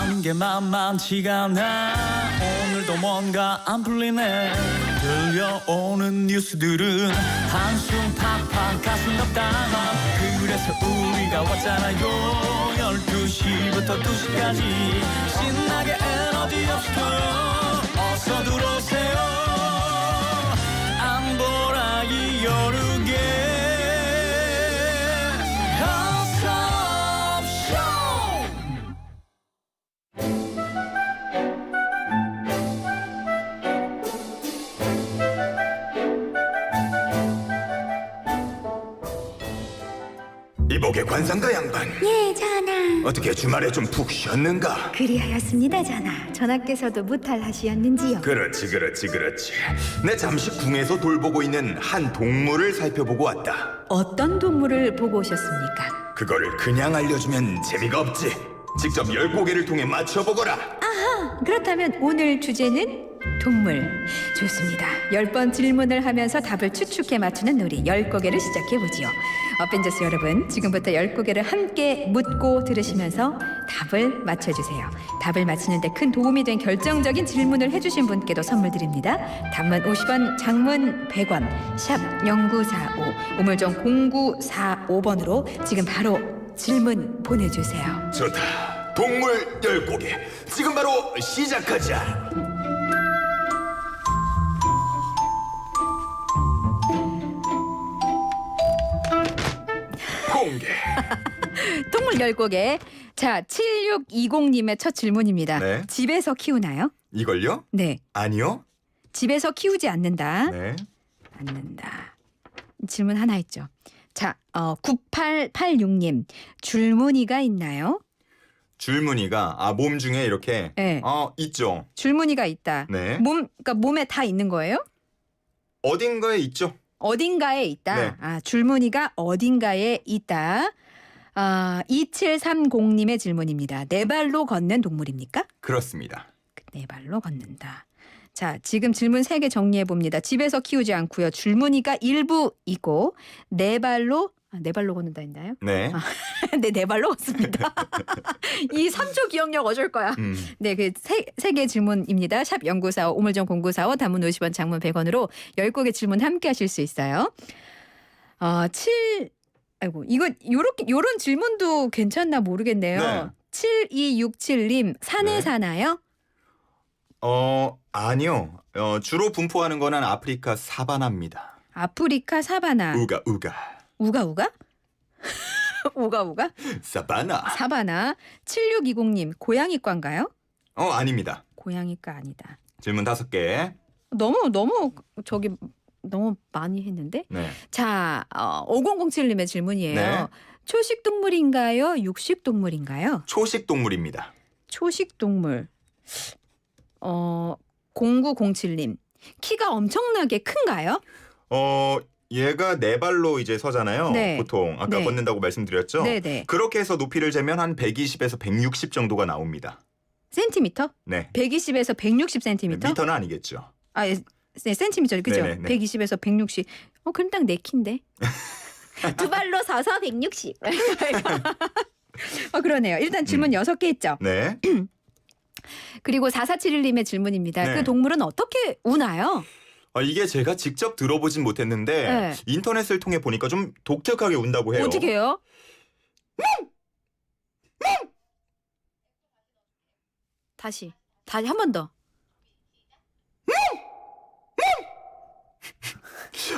하는 게 만만치가 않아. 오늘도 뭔가 안 풀리네. 들려오는 뉴스들은 한숨 팍팍 가슴 아프다. 그래서 우리가 왔잖아요. 12시부터 2시까지 신나게 에너지 업시켜요. 어서 들어오세요. 안보라기 여르게 이복의 관상가 양반, 예, 전하. 어떻게 주말에 좀 푹 쉬었는가? 그리하였습니다, 전하. 전하께서도 무탈하시었는지요? 그렇지. 내 잠시 궁에서 돌보고 있는 한 동물을 살펴보고 왔다. 어떤 동물을 보고 오셨습니까? 그거를 그냥 알려주면 재미가 없지. 직접 10고개를 통해 맞춰보거라. 아하, 그렇다면 오늘 주제는 동물. 좋습니다. 10번 질문을 하면서 답을 추측해 맞추는 놀이 10고개를 시작해보지요. 어벤져스 여러분, 지금부터 10고개를 함께 묻고 들으시면서 답을 맞춰주세요. 답을 맞히는데 큰 도움이 된 결정적인 질문을 해주신 분께도 선물 드립니다. 단문 50원, 장문 100원, 샵 0945, 우물정 0945번으로 지금 바로 질문 보내주세요. 좋다. 동물 10고개. 지금 바로 시작하자. 공개. 동물 10고개. 자, 7620님의 첫 질문입니다. 네. 집에서 키우나요? 이걸요? 네. 아니요. 집에서 키우지 않는다. 네. 않는다. 질문 하나 있죠. 자, 9886님. 줄무늬가 있나요? 줄무늬가 몸 중에 이렇게 네. 있죠. 줄무늬가 있다. 네. 그러니까 몸에 다 있는 거예요? 어딘가에 있죠. 어딘가에 있다. 네. 줄무늬가 어딘가에 있다. 2730님의 질문입니다. 네 발로 걷는 동물입니까? 그렇습니다. 네 발로 걷는다. 자, 지금 질문 3개 정리해 봅니다. 집에서 키우지 않고요. 줄무늬가 일부 있고 네 발로 걷는다 했나요? 네. 네, 네 발로 걷습니다. 이 3초 기억력 어쩔 거야. 네, 그 세 개 질문입니다. 샵 0945, 우물정 0945, 단문 50원, 장문 100원으로 10곡의 질문 함께 하실 수 있어요. 이거 요런 질문도 괜찮나 모르겠네요. 네. 7267님, 산에 네. 사나요? 아니요. 주로 분포하는 거는 아프리카 사바나입니다. 아프리카 사바나. 우가. 우가? 우가? 사바나. 사바나. 7620님, 고양이과인가요? 아닙니다. 고양이과 아니다. 질문 5개. 너무 많이 했는데. 네. 자, 5007님의 질문이에요. 네. 초식 동물인가요? 육식 동물인가요? 초식 동물입니다. 초식 동물. 0907님. 키가 엄청나게 큰가요? 얘가 4발로 이제 서잖아요. 네. 보통 아까 네. 걷는다고 말씀드렸죠. 네네. 그렇게 해서 높이를 재면 한 120에서 160 정도가 나옵니다. 센티미터? 네. 120에서 160 센티미터? 미터는 아니겠죠. 네, 센티미터 그죠? 네네네. 120에서 160. 그럼 딱 내 키인데. 두 발로 서서 160. 그러네요. 일단 질문 6개 했죠. 네. 그리고 4471님의 질문입니다. 네. 그 동물은 어떻게 우나요? 이게 제가 직접 들어보진 못했는데 네. 인터넷을 통해 보니까 좀 독특하게 운다고 해요. 어떻게 해요? 다시 한 번 더.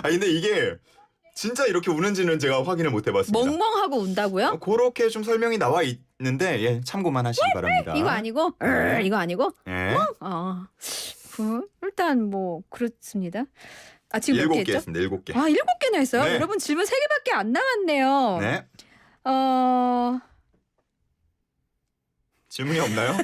근데 이게 진짜 이렇게 우는지는 제가 확인을 못 해봤습니다. 멍멍하고 운다고요? 그렇게 좀 설명이 나와 있는데 참고만 하시기 바랍니다. 이거 아니고 이거 아니고? 네. 일단 뭐 그렇습니다. 지금 몇 개 7개 했죠? 했습니다. 7개. 7개나 했어요? 네. 여러분 질문 3개밖에 안 남았네요. 네. 질문이 없나요?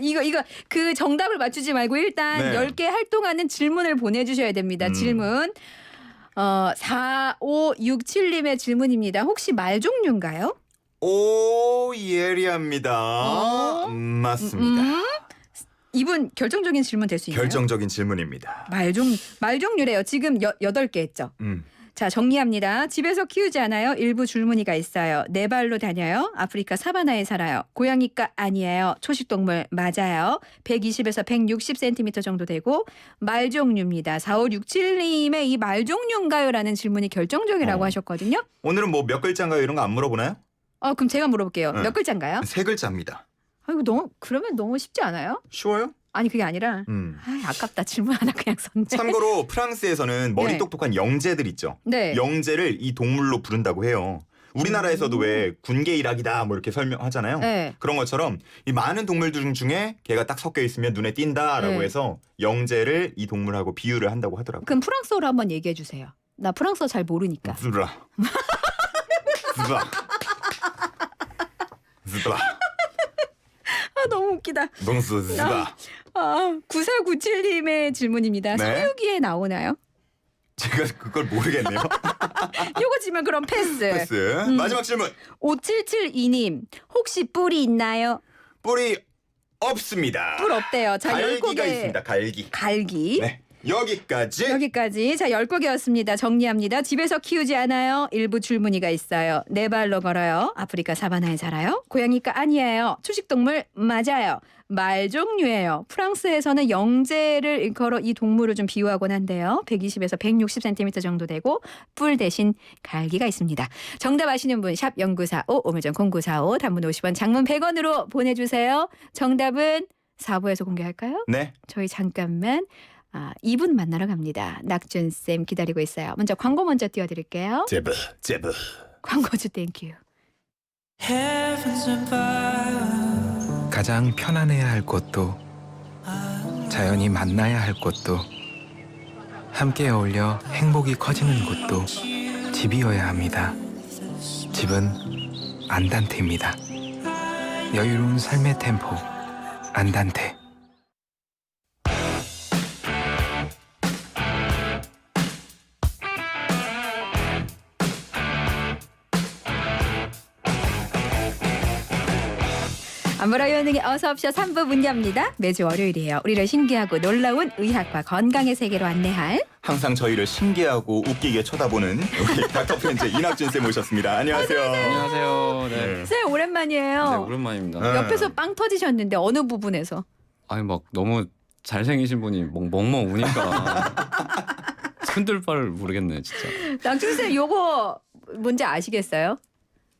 이거 그 정답을 맞추지 말고 일단 네. 10개 활동하는 질문을 보내주셔야 됩니다. 질문 4567님의 질문입니다. 혹시 말 종류인가요? 오 예리합니다. 맞습니다. 이분 결정적인 질문 될 수 있나요? 결정적인 질문입니다. 말 종류래요. 지금 8개 했죠. 자, 정리합니다. 집에서 키우지 않아요. 일부 줄무늬가 있어요. 네 발로 다녀요. 아프리카 사바나에 살아요. 고양이과 아니에요. 초식동물 맞아요. 120에서 160cm 정도 되고 말종류입니다. 4567님의 이 말종류인가요? 라는 질문이 결정적이라고 하셨거든요. 오늘은 뭐 몇 글자인가요? 이런 거 안 물어보나요? 그럼 제가 물어볼게요. 네. 몇 글자인가요? 3글자입니다. 이거 그러면 너무 쉽지 않아요? 쉬워요? 아니 그게 아니라 아깝다. 질문 하나 그냥 썼네. 참고로 프랑스에서는 머리 네. 똑똑한 영재들 있죠. 네. 영재를 이 동물로 부른다고 해요. 우리나라에서도 왜 군계 일학이다 뭐 이렇게 설명하잖아요. 네. 그런 것처럼 이 많은 동물들 중에 걔가 딱 섞여 있으면 눈에 띈다라고 네. 해서 영재를 이 동물하고 비유를 한다고 하더라고요. 그럼 프랑스어로 한번 얘기해 주세요. 나 프랑스어 잘 모르니까. 즈브라. 즈브라. 즈브라. 너무 웃기다. 농수 즈브라. 9497님의 질문입니다. 네. 서유기에 나오나요? 제가 그걸 모르겠네요. 요거 지면 그럼 패스. 패스. 마지막 질문. 5772님 혹시 뿔이 있나요? 뿔이 없습니다. 뿔 없대요. 자, 갈기가 10곡의 있습니다. 갈기. 갈기. 네. 여기까지. 여기까지. 자, 10곡이었습니다. 정리합니다. 집에서 키우지 않아요. 일부 줄무늬가 있어요. 네 발로 걸어요. 아프리카 사바나에 살아요. 고양이과 아니에요. 초식동물 맞아요. 말 종류예요. 프랑스에서는 영재를 일컬어 이 동물을 좀 비유하곤 한데요. 120에서 160cm 정도 되고 뿔 대신 갈기가 있습니다. 정답 아시는 분 샵 0945 오물전 0945 단문 50원 장문 100원으로 보내주세요. 정답은 4부에서 공개할까요? 네. 저희 잠깐만 2분 만나러 갑니다. 낙준쌤 기다리고 있어요. 먼저 광고 먼저 띄워드릴게요. 제브. 광고주 땡큐. 가장 편안해야 할 곳도 자연이 만나야 할 곳도 함께 어울려 행복이 커지는 곳도 집이어야 합니다. 집은 안단테입니다. 여유로운 삶의 템포 안단테. 아무라 요능의 어서옵쇼 3부 문 엽니다. 매주 월요일이에요. 우리를 신기하고 놀라운 의학과 건강의 세계로 안내할 항상 저희를 신기하고 웃기게 쳐다보는 우리 닥터 프렌즈 이낙준 쌤 모셨습니다. 안녕하세요. 안녕하세요. 네. 쌤 오랜만이에요. 네, 오랜만입니다. 네. 옆에서 빵 터지셨는데 어느 부분에서? 아니 막 너무 잘생기신 분이 멍멍 우니까 흔들 바를 모르겠네 진짜. 낙준쌤 요거 뭔지 아시겠어요?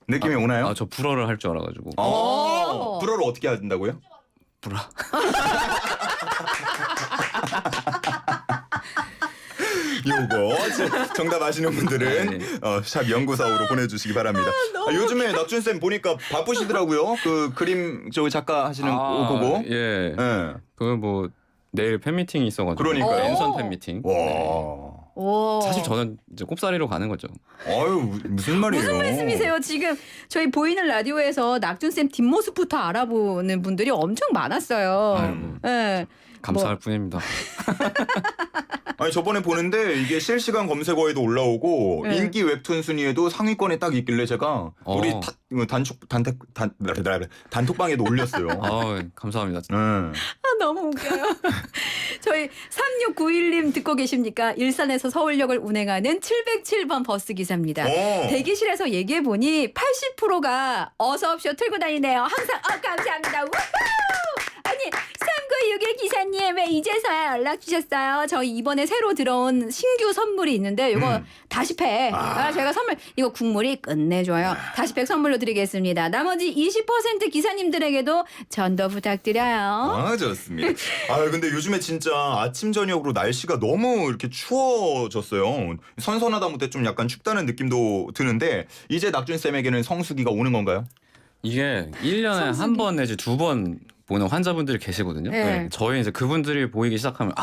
느낌이 오나요? 저 불어를 할 줄 알아가지고. 오. 불어를 어떻게 한다고요? 불어. 요거 정답 아시는 분들은 네. 샵 0945로 보내주시기 바랍니다. 요즘에 낙준 쌤 보니까 바쁘시더라고요. 그 그림 저 작가 하시는 거 보고. 예. 네. 그 뭐 내일 팬미팅이 있어가지고. 그러니까요. 랜선 팬미팅. 네. 와. 오. 사실 저는 이제 꼽사리로 가는 거죠. 아유 무슨 말이에요? 무슨 말씀이세요? 지금 저희 보이는 라디오에서 낙준쌤 뒷모습부터 알아보는 분들이 엄청 많았어요. 아이고. 네. 감사할 뿐입니다. 아니 저번에 보는데 이게 실시간 검색어에도 올라오고 네. 인기 웹툰 순위에도 상위권에 딱 있길래 제가 우리 단톡방에도 올렸어요. 감사합니다. 너무 웃겨요. 저희 3691님 듣고 계십니까? 일산에서 서울역을 운행하는 707번 버스 기사입니다. 오. 대기실에서 얘기해보니 80%가 어서옵쇼 틀고 다니네요. 항상 감사합니다. 우후! 아니 3961 기사님 왜 이제서야 연락 주셨어요? 저희 이번에 새로 들어온 신규 선물이 있는데 이거 다시팩 제가 선물 이거 국물이 끝내줘요. 다시팩 선물로 드리겠습니다. 나머지 20% 기사님들에게도 전도 부탁드려요. 아 좋습니다. 아 근데 요즘에 진짜 아침 저녁으로 날씨가 너무 이렇게 추워졌어요. 선선하다 못해 좀 약간 춥다는 느낌도 드는데 이제 낙준 쌤에게는 성수기가 오는 건가요? 이게 1년에 성수기. 한 번 내지 2번 보는 환자분들이 계시거든요. 네. 저희 이제 그분들이 보이기 시작하면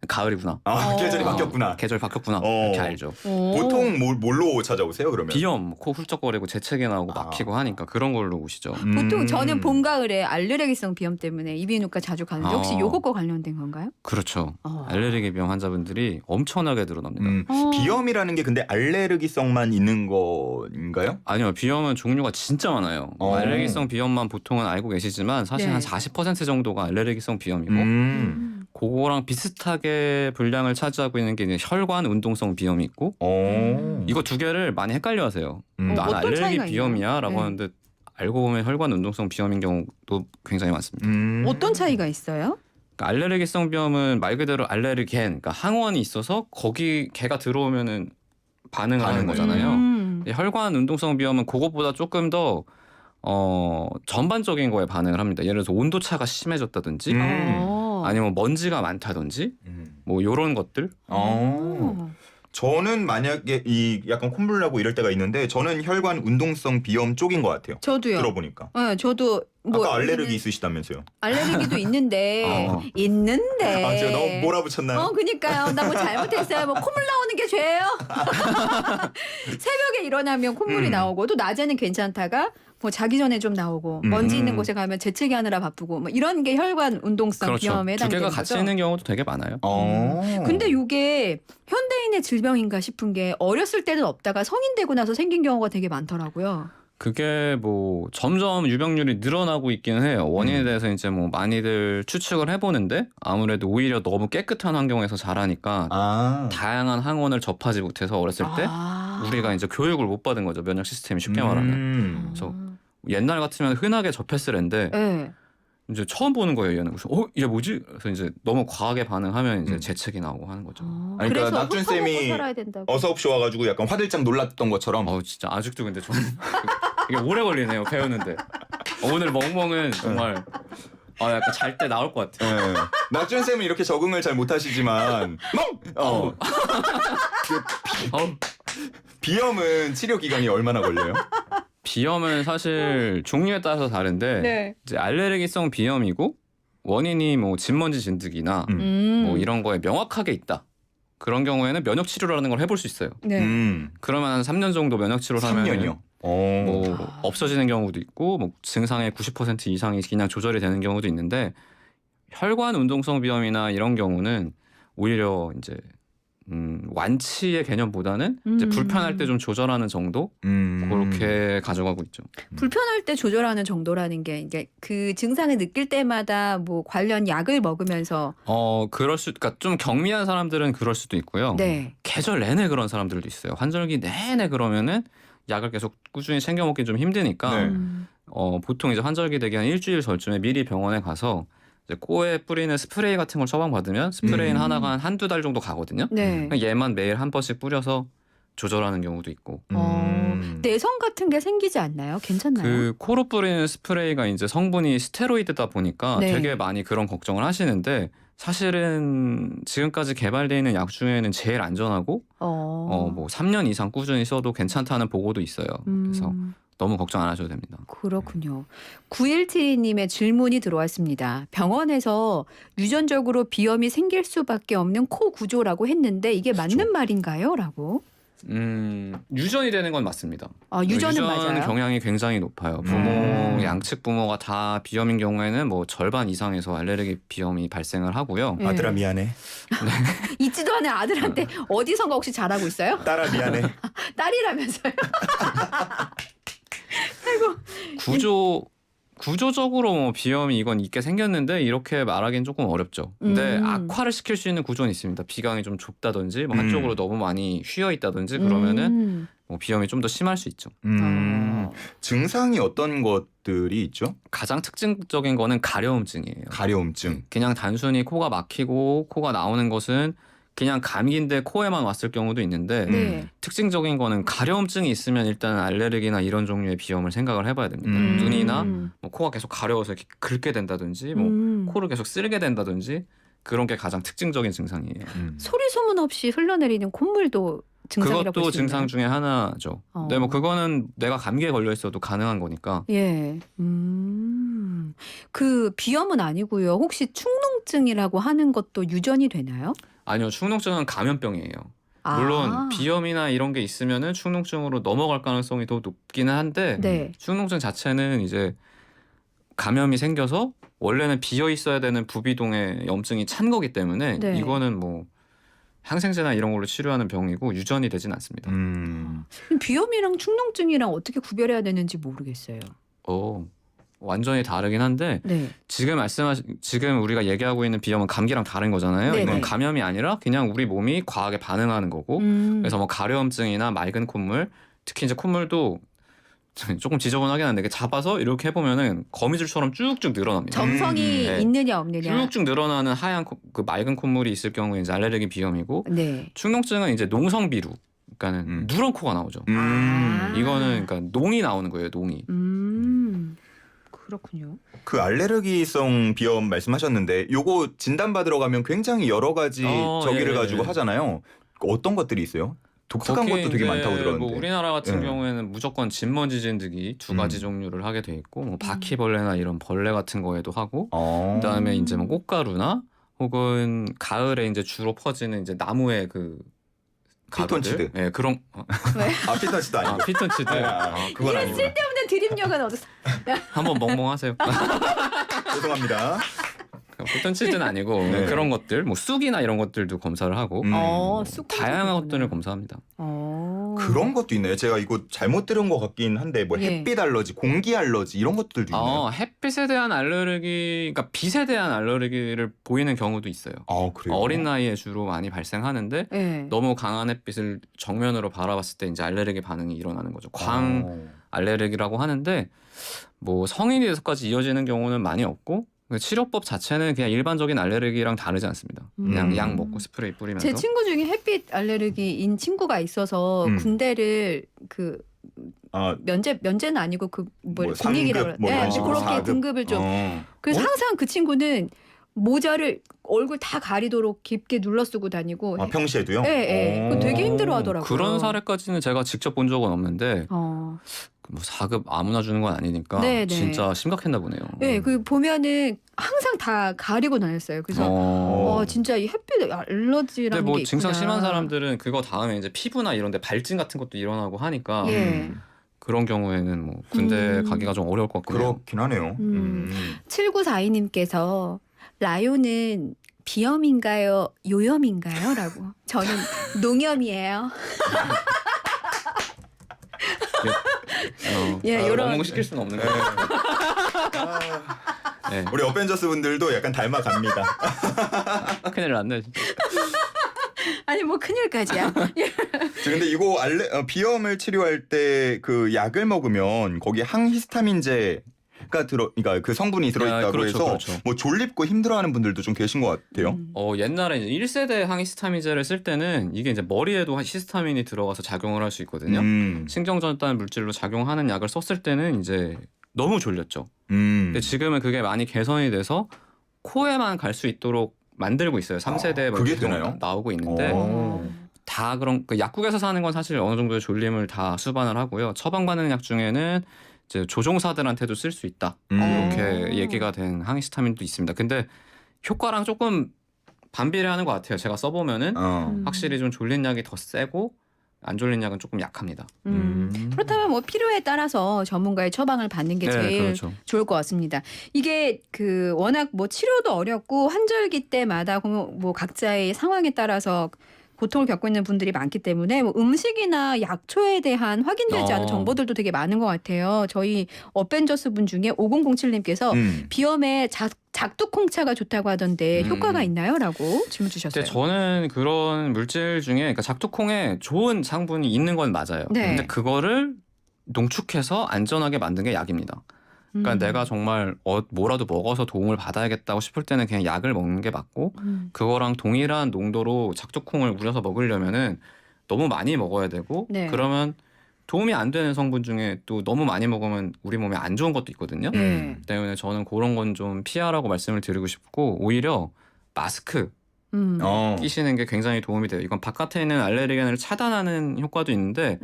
가을이구나. 계절이 바뀌었구나. 계절 바뀌었구나. 어. 이렇게 알죠. 보통 뭘로 찾아오세요 그러면? 비염, 코 훌쩍거리고 재채기 나오고 막히고 하니까 그런 걸로 오시죠. 보통 저는 봄 가을에 알레르기성 비염 때문에 이비인후과 자주 가는데 혹시 요것과 관련된 건가요? 그렇죠. 알레르기 비염 환자분들이 엄청나게 늘어납니다. 비염이라는 게 근데 알레르기성만 있는 건가요? 아니요. 비염은 종류가 진짜 많아요. 알레르기성 비염만 보통은 알고 계시지만 사실 네. 한 40% 정도가 알레르기성 비염이고 음. 그거랑 비슷하게 분량을 차지하고 있는 게 이제 혈관 운동성 비염이 있고 이거 두 개를 많이 헷갈려하세요. 나는 어떤 알레르기 차이가 비염이야라고 있나요? 하는데 알고 보면 혈관 운동성 비염인 경우도 굉장히 많습니다. 어떤 차이가 있어요? 그러니까 알레르기성 비염은 말 그대로 알레르겐, 그러니까 항원이 있어서 거기 걔가 들어오면은 반응을 하는 거잖아요. 이 혈관 운동성 비염은 그것보다 조금 더 전반적인 거에 반응을 합니다. 예를 들어서 온도 차가 심해졌다든지 아니면 먼지가 많다든지 뭐 이런 것들. 저는 만약에 이 약간 콧물 나고 이럴 때가 있는데 저는 혈관 운동성 비염 쪽인 것 같아요. 저도요. 들어보니까. 네, 저도 뭐 아까 알레르기 여기는 있으시다면서요? 알레르기도 있는데 어. 있는데. 아, 제가 너무 몰아붙였나요? 그니까요. 나 뭐 잘못했어요. 뭐 콧물 나오는 게 죄예요. 새벽에 일어나면 콧물이 나오고 또 낮에는 괜찮다가 뭐 자기 전에 좀 나오고 먼지 있는 곳에 가면 재채기 하느라 바쁘고 뭐 이런 게 혈관 운동성 그렇죠. 비염에 두 개가 해당되는 같이 거죠. 있는 경우도 되게 많아요. 근데 이게 현대인의 질병인가 싶은 게 어렸을 때는 없다가 성인 되고 나서 생긴 경우가 되게 많더라고요. 그게 뭐 점점 유병률이 늘어나고 있기는 해요. 원인에 대해서 이제 뭐 많이들 추측을 해보는데 아무래도 오히려 너무 깨끗한 환경에서 자라니까 다양한 항원을 접하지 못해서 어렸을 때 우리가 이제 교육을 못 받은 거죠. 면역 시스템이 쉽게 말하면. 그래서 옛날 같으면 흔하게 접했을 앤데 네. 이제 처음 보는 거예요. 얘는. 그래서 이게 뭐지? 그래서 이제 너무 과하게 반응하면 이제 재채기 나오고 하는 거죠. 아니, 그러니까 그래서 낙준 흙파먹고 쌤이 살아야 된다고. 어서 없이 와가지고 약간 화들짝 놀랐던 것처럼. 진짜 아직도 근데 좀 이게 오래 걸리네요. 배우는데. 오늘 멍멍은 정말 약간 잘 때 나올 것 같아요. 네. 낙준 쌤은 이렇게 적응을 잘 못하시지만 비염은 치료 기간이 얼마나 걸려요? 비염은 사실 종류에 따라서 다른데 네. 이제 알레르기성 비염이고 원인이 뭐 진먼지 진드기나 뭐 이런 거에 명확하게 있다. 그런 경우에는 면역 치료라는 걸 해볼 수 있어요. 네. 그러면 한 3년 정도 면역 치료를 하면 3년이요? 뭐 없어지는 경우도 있고 뭐 증상의 90% 이상이 그냥 조절이 되는 경우도 있는데 혈관 운동성 비염이나 이런 경우는 오히려 이제 완치의 개념보다는 이제 불편할 때 좀 조절하는 정도 그렇게 가져가고 있죠. 불편할 때 조절하는 정도라는 게 이게 그 증상을 느낄 때마다 뭐 관련 약을 먹으면서 그러니까 좀 경미한 사람들은 그럴 수도 있고요. 네. 계절 내내 그런 사람들도 있어요. 환절기 내내 그러면은 약을 계속 꾸준히 챙겨 먹기 좀 힘드니까 네. 보통 이제 환절기 되기 한 일주일 전쯤에 미리 병원에 가서 이제 코에 뿌리는 스프레이 같은 걸 처방받으면 스프레이는 하나가 한 한두 달 정도 가거든요. 네. 그냥 얘만 매일 한 번씩 뿌려서 조절하는 경우도 있고. 내성 같은 게 생기지 않나요? 괜찮나요? 그 코로 뿌리는 스프레이가 이제 성분이 스테로이드다 보니까 네. 되게 많이 그런 걱정을 하시는데 사실은 지금까지 개발되어 있는 약 중에는 제일 안전하고 뭐 3년 이상 꾸준히 써도 괜찮다는 보고도 있어요. 그래서 너무 걱정 안 하셔도 됩니다. 그렇군요. 9172님의 질문이 들어왔습니다. 병원에서 유전적으로 비염이 생길 수밖에 없는 코 구조라고 했는데 이게 맞는 말인가요? 라고. 유전이 되는 건 맞습니다. 유전은 유전 맞아요. 경향이 굉장히 높아요. 부모 양측 부모가 다 비염인 경우에는 뭐 절반 이상에서 알레르기 비염이 발생을 하고요. 네. 아들아 미안해. 있지도 않은 아들한테 어디선가 혹시 잘하고 있어요? 딸아 미안해. 딸이라면서요. 구조적으로 뭐 비염이 이건 있게 생겼는데 이렇게 말하기는 조금 어렵죠. 근데 악화를 시킬 수 있는 구조는 있습니다. 비강이 좀 좁다든지 뭐 한쪽으로 너무 많이 휘어 있다든지 그러면은 뭐 비염이 좀 더 심할 수 있죠. 증상이 어떤 것들이 있죠? 가장 특징적인 거는 가려움증이에요. 가려움증. 그냥 단순히 코가 막히고 코가 나오는 것은 그냥 감기인데 코에만 왔을 경우도 있는데 네. 특징적인 거는 가려움증이 있으면 일단 알레르기나 이런 종류의 비염을 생각을 해봐야 됩니다. 눈이나 뭐 코가 계속 가려워서 이렇게 긁게 된다든지 뭐 코를 계속 쓸게 된다든지 그런 게 가장 특징적인 증상이에요. 소리 소문 없이 흘러내리는 콧물도 증상이라고 그것도 볼수 증상 있나요? 중에 하나죠. 근데 뭐 그거는 내가 감기에 걸려 있어도 가능한 거니까. 예. 그 비염은 아니고요. 혹시 축농증이라고 하는 것도 유전이 되나요? 아니요, 축농증은 감염병이에요. 물론 비염이나 이런 게 있으면은 축농증으로 넘어갈 가능성이 더 높기는 한데 네. 축농증 자체는 이제 감염이 생겨서 원래는 비어 있어야 되는 부비동에 염증이 찬 거기 때문에 네. 이거는 뭐 항생제나 이런 걸로 치료하는 병이고 유전이 되진 않습니다. 비염이랑 축농증이랑 어떻게 구별해야 되는지 모르겠어요. 완전히 다르긴 한데 네. 지금 우리가 얘기하고 있는 비염은 감기랑 다른 거잖아요. 네네. 이건 감염이 아니라 그냥 우리 몸이 과하게 반응하는 거고 그래서 뭐 가려움증이나 맑은 콧물 특히 이제 콧물도 조금 지저분하긴 한데 이렇게 잡아서 이렇게 해보면은 거미줄처럼 쭉쭉 늘어납니다. 점성이 네. 있느냐 없느냐. 쭉쭉 늘어나는 하얀 그 맑은 콧물이 있을 경우에 이제 알레르기 비염이고 네. 축농증은 이제 농성비루 그러니까는 누런 코가 나오죠. 아. 이거는 그러니까 농이 나오는 거예요. 농이. 그렇군요. 그 알레르기성 비염 말씀하셨는데 요거 진단받으러 가면 굉장히 여러 가지 저기를 예, 가지고 예. 하잖아요. 어떤 것들이 있어요? 독특한 거기에 것도 되게 이제 많다고 들었는데. 뭐 우리나라 같은 예. 경우에는 무조건 진먼지 진드기 두 가지 종류를 하게 돼 있고 뭐 바퀴벌레나 이런 벌레 같은 거에도 하고 그다음에 이제 뭐 꽃가루나 혹은 가을에 이제 주로 퍼지는 이제 나무의 그 피톤치드. 예, 그런 피톤치드 아니고. 피톤치드. 그건 아니고. 쓸데없는 드립력은 어디서? 한번 멍멍하세요. 죄송합니다. 피톤치드는 아니고 네. 그런 것들, 뭐 쑥이나 이런 것들도 검사를 하고 다양한 것들을 검사합니다. 그런 것도 있네요. 제가 이거 잘못 들은 것 같긴 한데 뭐 예. 햇빛 알러지, 공기 알러지 이런 것들도 있나요? 햇빛에 대한 알레르기, 그러니까 빛에 대한 알레르기를 보이는 경우도 있어요. 그래요? 어린 나이에 주로 많이 발생하는데 네. 너무 강한 햇빛을 정면으로 바라봤을 때 이제 알레르기 반응이 일어나는 거죠. 광 알레르기라고 하는데 뭐 성인이 돼서까지 이어지는 경우는 많이 없고 그 치료법 자체는 그냥 일반적인 알레르기랑 다르지 않습니다. 그냥 약 먹고 스프레이 뿌리면서. 제 친구 중에 햇빛 알레르기인 친구가 있어서 군대를 그 면제는 아니고 그 뭐 공익이라고 뭐 그래요. 이런 식으로 그렇게 4급. 등급을 좀. 그래서 항상 그 친구는 모자를 얼굴 다 가리도록 깊게 눌러 쓰고 다니고. 평시에도요? 네, 그거 되게 힘들어하더라고요. 그런 사례까지는 제가 직접 본 적은 없는데 뭐 4급 아무나 주는 건 아니니까 네네. 진짜 심각했나 보네요. 네, 그 보면은 항상 다 가리고 다녔어요. 그래서 진짜 이 햇빛 알러지라는 근데 뭐 게 증상 있구나. 심한 사람들은 그거 다음에 이제 피부나 이런데 발진 같은 것도 일어나고 하니까 예. 그런 경우에는 뭐 군대 가기가 좀 어려울 것 같고요. 그렇긴 하네요. 7942님께서 라요는 비염인가요? 요염인가요? 라고. 저는 농염이에요. 예, 요런 너무 시킬 수는 없는 거예요. 네. 우리 어벤져스 분들도 약간 닮아갑니다. 큰일 났네. 진짜. 아니 뭐 큰일까지야. 근데 이거 비염을 치료할 때 그 약을 먹으면 거기에 항히스타민제가 그러니까 그 성분이 들어있다고 그렇죠, 해서 그렇죠. 뭐 졸립고 힘들어하는 분들도 좀 계신 것 같아요. 옛날에 이제 1세대 항히스타민제를 쓸 때는 이게 이제 머리에도 히스타민이 들어가서 작용을 할 수 있거든요. 신경 전달 물질로 작용하는 약을 썼을 때는 이제 너무 졸렸죠. 근데 지금은 그게 많이 개선이 돼서 코에만 갈 수 있도록 만들고 있어요. 3세대 그게 되나요? 나오고 있는데 다 그런 그 약국에서 사는 건 사실 어느 정도의 졸림을 다 수반을 하고요. 처방받는 약 중에는 이제 조종사들한테도 쓸 수 있다. 이렇게 얘기가 된 항히스타민도 있습니다. 근데 효과랑 조금 반비례하는 것 같아요. 제가 써보면은 확실히 좀 졸린 약이 더 세고 안 졸린 약은 조금 약합니다. 그렇다면 뭐 필요에 따라서 전문가의 처방을 받는 게 제일 그렇죠. 좋을 것 같습니다. 이게 그 워낙 뭐 치료도 어렵고 환절기 때마다 뭐 각자의 상황에 따라서 고통을 겪고 있는 분들이 많기 때문에 뭐 음식이나 약초에 대한 확인되지 않은 정보들도 되게 많은 것 같아요. 저희 어벤져스 분 중에 5007님께서 비염에 작두콩차가 좋다고 하던데 효과가 있나요? 라고 질문 주셨어요. 근데 저는 그런 물질 중에 그러니까 작두콩에 좋은 성분이 있는 건 맞아요. 네. 근데 그거를 농축해서 안전하게 만든 게 약입니다. 그러니까 내가 정말 뭐라도 먹어서 도움을 받아야겠다고 싶을 때는 그냥 약을 먹는 게 맞고 그거랑 동일한 농도로 작두콩을 우려서 먹으려면은 너무 많이 먹어야 되고 그러면 도움이 안 되는 성분 중에 또 너무 많이 먹으면 우리 몸에 안 좋은 것도 있거든요. 때문에 저는 그런 건 좀 피하라고 말씀을 드리고 싶고 오히려 마스크 끼시는 게 굉장히 도움이 돼요. 이건 바깥에 있는 알레르겐을 차단하는 효과도 있는데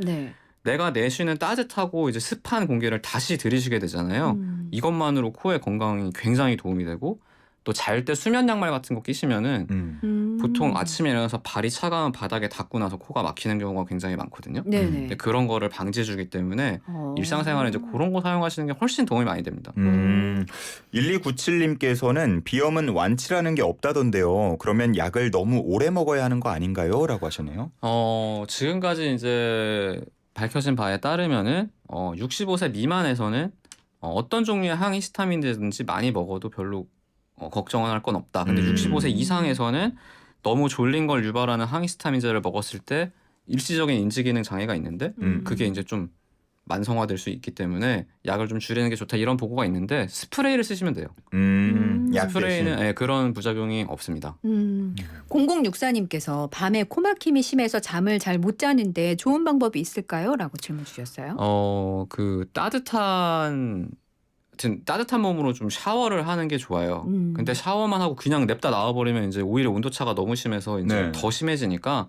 내가 내쉬는 따뜻하고 이제 습한 공기를 다시 들이쉬게 되잖아요. 이것만으로 코의 건강이 굉장히 도움이 되고 또 잘 때 수면 양말 같은 거 끼시면은 보통 아침에 일어나서 발이 차가운 바닥에 닿고 나서 코가 막히는 경우가 굉장히 많거든요. 근데 그런 거를 방지해주기 때문에 일상생활에 이제 그런 거 사용하시는 게 훨씬 도움이 많이 됩니다. 1297님께서는 비염은 완치라는 게 없다던데요. 그러면 약을 너무 오래 먹어야 하는 거 아닌가요? 라고 하셨네요. 지금까지 이제 밝혀진 바에 따르면은 65세 미만에서는 어떤 종류의 항히스타민이든지 많이 먹어도 별로 걱정은 할 건 없다. 근데 65세 이상에서는 너무 졸린 걸 유발하는 항히스타민제를 먹었을 때 일시적인 인지기능 장애가 있는데 그게 이제 좀 만성화될 수 있기 때문에 약을 좀 줄이는 게 좋다 이런 보고가 있는데 스프레이를 쓰시면 돼요. 약 스프레이는 대신. 그런 부작용이 없습니다. 0064님께서 밤에 코막힘이 심해서 잠을 잘 못 자는데 좋은 방법이 있을까요? 라고 질문 주셨어요. 그 따뜻한 몸으로 좀 샤워를 하는 게 좋아요. 근데 샤워만 하고 그냥 냅다 나와버리면 이제 오히려 온도차가 너무 심해서 이제 네. 더 심해지니까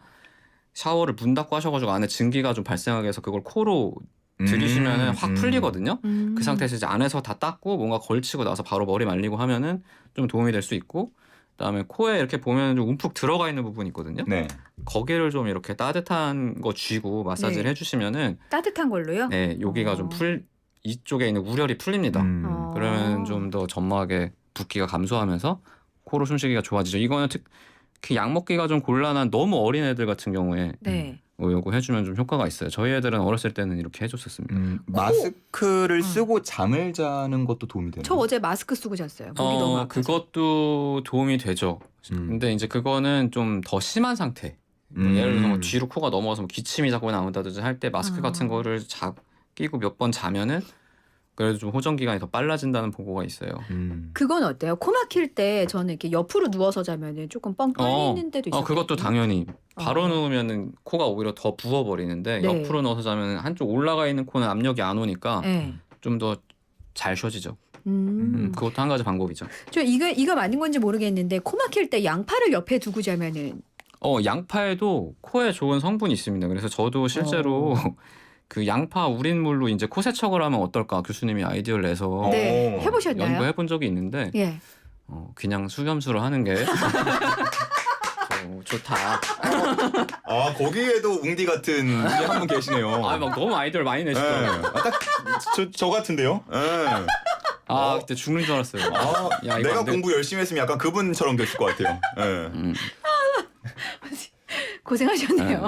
샤워를 문 닫고 하셔가지고 안에 증기가 좀 발생하게 해서 그걸 코로 들이쉬면은 확 풀리거든요. 그 상태에서 이제 안에서 다 닦고 뭔가 걸치고 나서 바로 머리 말리고 하면은 좀 도움이 될 수 있고, 그다음에 코에 이렇게 보면 좀 움푹 들어가 있는 부분이 있거든요. 네. 거기를 좀 이렇게 따뜻한 거 쥐고 마사지를 네. 해주시면은 따뜻한 걸로요? 여기가 좀 이쪽에 있는 우열이 풀립니다. 그러면 좀 더 점막의 붓기가 감소하면서 코로 숨쉬기가 좋아지죠. 이거는 특히 약 먹기가 좀 곤란한 너무 어린 애들 같은 경우에 네. 요거 해주면 좀 효과가 있어요. 저희 애들은 어렸을 때는 이렇게 해줬었습니다. 마스크를 쓰고 잠을 자는 것도 도움이 되나요? 저 어제 마스크 쓰고 잤어요. 목이 너무 아파서. 그것도 도움이 되죠. 근데 이제 그거는 좀 더 심한 상태. 예를 들어서 뭐 뒤로 코가 넘어가서 뭐 기침이 자꾸 나온다든지 할 때 마스크 같은 거를 끼고 몇 번 자면은 그래도 좀 호전 기간이 더 빨라진다는 보고가 있어요. 그건 어때요? 코 막힐 때 저는 이렇게 옆으로 누워서 자면은 조금 뻥 뚫리는 데도 있어요. 그것도 당연히 바로 누우면은 코가 오히려 더 부어버리는데 네. 옆으로 넣어서 자면 한쪽 올라가 있는 코는 압력이 안 오니까 네. 좀 더 잘 쉬어지죠. 그것도 한 가지 방법이죠. 저 이거 맞는 건지 모르겠는데 코 막힐 때 양파를 옆에 두고 자면은 양파에도 코에 좋은 성분이 있습니다. 그래서 저도 실제로 그 양파 우린 물로 이제 코 세척을 하면 어떨까 교수님이 아이디어를 내서 네. 해보셨나요? 연구해본 적이 있는데 예. 그냥 수염수로 하는 게 좋다. 거기에도 웅디 같은 분이 한 분 계시네요. 막 너무 아이디어를 많이 내시더라고요. 저 같은데요? 네. 그때 죽는 줄 알았어요. 야, 이거 내가 안 돼. 공부 열심히 했으면 약간 그분처럼 됐을 것 같아요. 네. 고생하셨네요.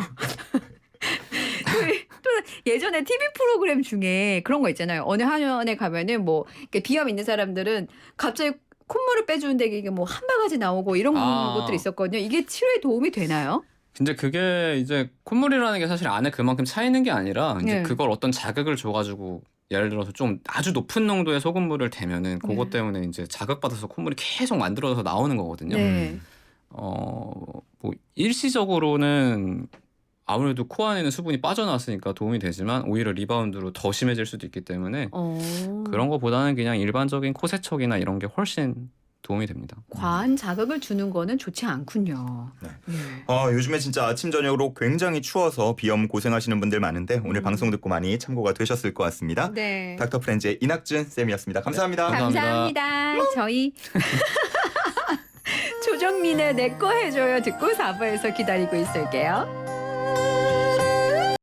또 예전에 TV 프로그램 중에 그런 거 있잖아요. 어느 한원에 가면은 뭐 이렇게 비염 있는 사람들은 갑자기 콧물을 빼주는데 이게 뭐 한 바가지 나오고 이런 것들이 있었거든요. 이게 치료에 도움이 되나요? 근데 그게 이제 콧물이라는 게 사실 안에 그만큼 차 있는 게 아니라 이제 네. 그걸 어떤 자극을 줘가지고 예를 들어서 좀 아주 높은 농도의 소금물을 대면은 그것 때문에 이제 자극받아서 콧물이 계속 만들어져서 나오는 거거든요. 네. 뭐 일시적으로는 아무래도 코 안에 있는 수분이 빠져나왔으니까 도움이 되지만 오히려 리바운드로 더 심해질 수도 있기 때문에 그런 거보다는 그냥 일반적인 코 세척이나 이런 게 훨씬 도움이 됩니다. 과한 자극을 주는 거는 좋지 않군요. 네. 네. 요즘에 진짜 아침 저녁으로 굉장히 추워서 비염 고생하시는 분들 많은데 오늘 방송 듣고 많이 참고가 되셨을 것 같습니다. 네. 닥터 프렌즈의 이낙준 쌤이었습니다. 감사합니다. 감사합니다. 저희 조정민의 내 거 해줘요 듣고 4부에서 기다리고 있을게요.